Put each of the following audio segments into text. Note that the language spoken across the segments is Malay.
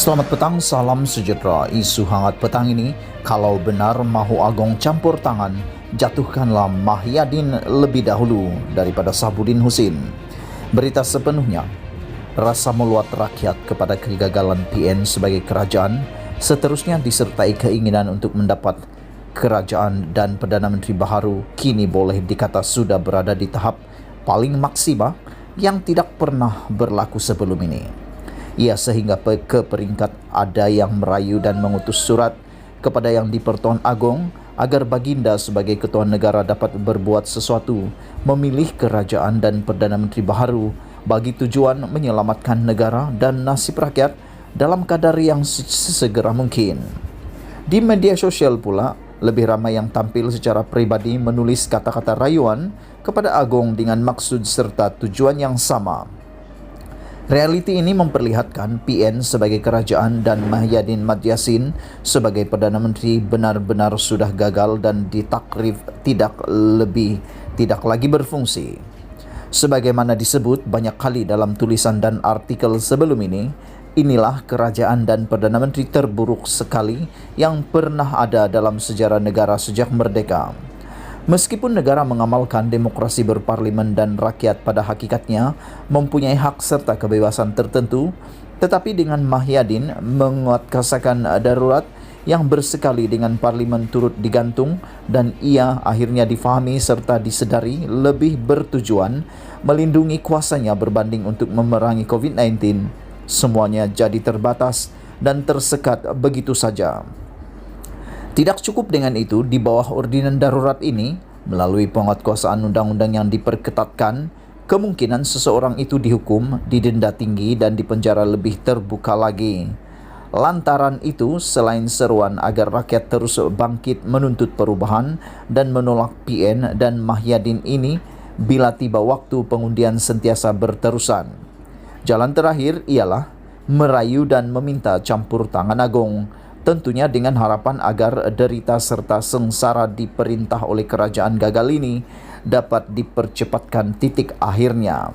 Selamat petang, salam sejahtera. Isu hangat petang ini, kalau benar Mahu Agong campur tangan, jatuhkanlah Mahyadin lebih dahulu daripada Sahabudin Husin. Berita sepenuhnya, rasa meluat rakyat kepada kegagalan PN sebagai kerajaan, seterusnya disertai keinginan untuk mendapat kerajaan dan Perdana Menteri baharu kini boleh dikata sudah berada di tahap paling maksima yang tidak pernah berlaku sebelum ini. Ia sehingga ke peringkat ada yang merayu dan mengutus surat kepada Yang di-Pertuan Agong agar Baginda sebagai Ketua Negara dapat berbuat sesuatu, memilih kerajaan dan Perdana Menteri baharu bagi tujuan menyelamatkan negara dan nasib rakyat dalam kadar yang sesegera mungkin. Di media sosial pula, lebih ramai yang tampil secara pribadi menulis kata-kata rayuan kepada Agong dengan maksud serta tujuan yang sama. Realiti ini memperlihatkan PN sebagai kerajaan dan Mahyadin Mat Yassin sebagai Perdana Menteri benar-benar sudah gagal dan ditakrif tidak lagi berfungsi. Sebagaimana disebut banyak kali dalam tulisan dan artikel sebelum ini, inilah kerajaan dan Perdana Menteri terburuk sekali yang pernah ada dalam sejarah negara sejak merdeka. Meskipun negara mengamalkan demokrasi berparlimen dan rakyat pada hakikatnya mempunyai hak serta kebebasan tertentu, tetapi dengan Mahyadin menguatkan darurat yang bersekali dengan parlimen turut digantung dan ia akhirnya difahami serta disedari lebih bertujuan melindungi kuasanya berbanding untuk memerangi COVID-19, semuanya jadi terbatas dan tersekat begitu saja. Tidak cukup dengan itu, di bawah ordinan darurat ini, melalui penguatkuasaan undang-undang yang diperketatkan, kemungkinan seseorang itu dihukum, didenda tinggi dan dipenjara lebih terbuka lagi. Lantaran itu, selain seruan agar rakyat terus bangkit menuntut perubahan dan menolak PN dan Mahyadin ini bila tiba waktu pengundian sentiasa berterusan. Jalan terakhir ialah merayu dan meminta campur tangan Agong, tentunya dengan harapan agar derita serta sengsara diperintah oleh kerajaan gagal ini dapat dipercepatkan titik akhirnya.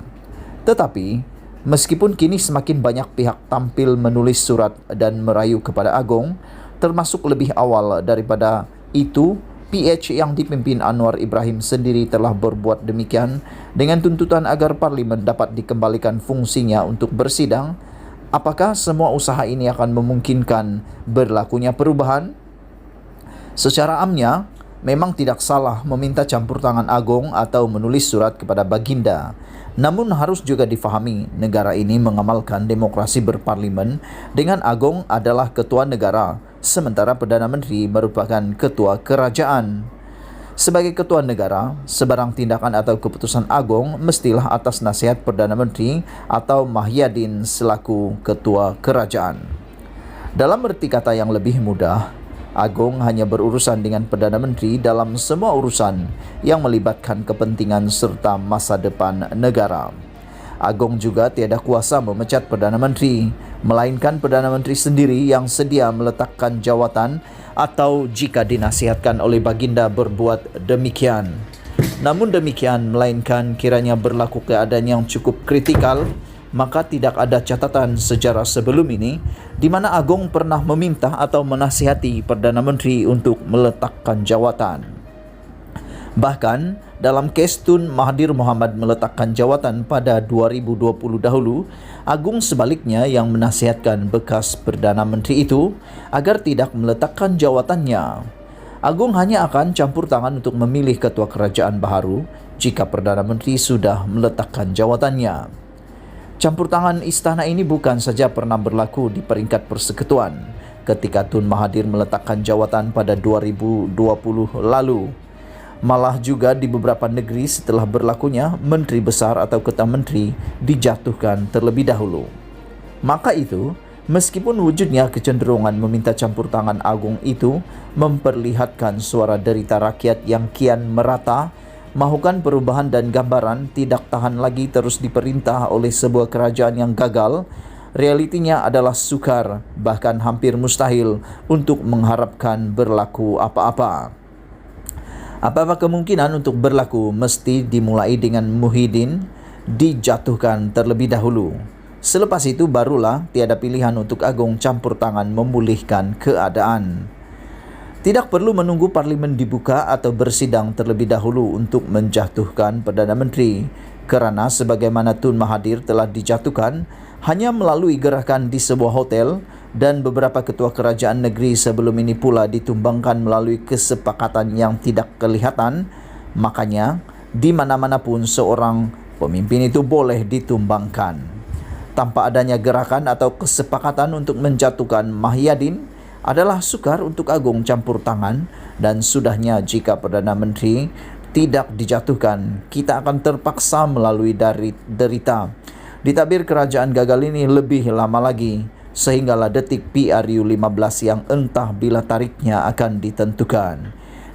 Tetapi, meskipun kini semakin banyak pihak tampil menulis surat dan merayu kepada Agong, termasuk lebih awal daripada itu, PH yang dipimpin Anwar Ibrahim sendiri telah berbuat demikian dengan tuntutan agar parlimen dapat dikembalikan fungsinya untuk bersidang. Apakah semua usaha ini akan memungkinkan berlakunya perubahan? Secara amnya, memang tidak salah meminta campur tangan Agong atau menulis surat kepada Baginda. Namun harus juga difahami, negara ini mengamalkan demokrasi berparlimen dengan Agong adalah ketua negara, sementara Perdana Menteri merupakan ketua kerajaan. Sebagai ketua negara, sebarang tindakan atau keputusan Agong mestilah atas nasihat Perdana Menteri atau Mahyadin selaku ketua kerajaan. Dalam erti kata yang lebih mudah, Agong hanya berurusan dengan Perdana Menteri dalam semua urusan yang melibatkan kepentingan serta masa depan negara. Agong juga tiada kuasa memecat Perdana Menteri, melainkan Perdana Menteri sendiri yang sedia meletakkan jawatan atau jika dinasihatkan oleh Baginda berbuat demikian. Namun demikian, melainkan kiranya berlaku keadaan yang cukup kritikal, maka tidak ada catatan sejarah sebelum ini di mana Agong pernah meminta atau menasihati Perdana Menteri untuk meletakkan jawatan. Bahkan, dalam kes Tun Mahathir Mohamad meletakkan jawatan pada 2020 dahulu, Agong sebaliknya yang menasihatkan bekas Perdana Menteri itu agar tidak meletakkan jawatannya. Agong hanya akan campur tangan untuk memilih ketua kerajaan baharu jika Perdana Menteri sudah meletakkan jawatannya. Campur tangan istana ini bukan saja pernah berlaku di peringkat persekutuan ketika Tun Mahathir meletakkan jawatan pada 2020 lalu. Malah juga di beberapa negeri setelah berlakunya, menteri besar atau ketua menteri dijatuhkan terlebih dahulu. Maka itu, meskipun wujudnya kecenderungan meminta campur tangan Agong itu memperlihatkan suara derita rakyat yang kian merata, mahukan perubahan dan gambaran tidak tahan lagi terus diperintah oleh sebuah kerajaan yang gagal, realitinya adalah sukar, bahkan hampir mustahil untuk mengharapkan berlaku apa-apa. Apa-apa kemungkinan untuk berlaku mesti dimulai dengan Muhyiddin dijatuhkan terlebih dahulu. Selepas itu barulah tiada pilihan untuk Agong campur tangan memulihkan keadaan. Tidak perlu menunggu parlimen dibuka atau bersidang terlebih dahulu untuk menjatuhkan Perdana Menteri, kerana sebagaimana Tun Mahathir telah dijatuhkan hanya melalui gerakan di sebuah hotel dan beberapa ketua kerajaan negeri sebelum ini pula ditumbangkan melalui kesepakatan yang tidak kelihatan. Makanya di mana-mana pun seorang pemimpin itu boleh ditumbangkan. Tanpa adanya gerakan atau kesepakatan untuk menjatuhkan Mahyadin adalah sukar untuk Agong campur tangan, dan sudahnya jika Perdana Menteri tidak dijatuhkan, kita akan terpaksa melalui derita. Ditabir kerajaan gagal ini lebih lama lagi, sehinggalah detik PRU 15 yang entah bila tariknya akan ditentukan.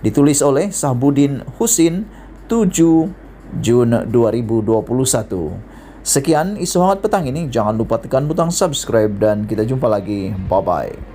Ditulis oleh Sahbudin Husin, 7 Jun 2021. Sekian isu hangat petang ini. Jangan lupa tekan butang subscribe dan kita jumpa lagi. Bye-bye.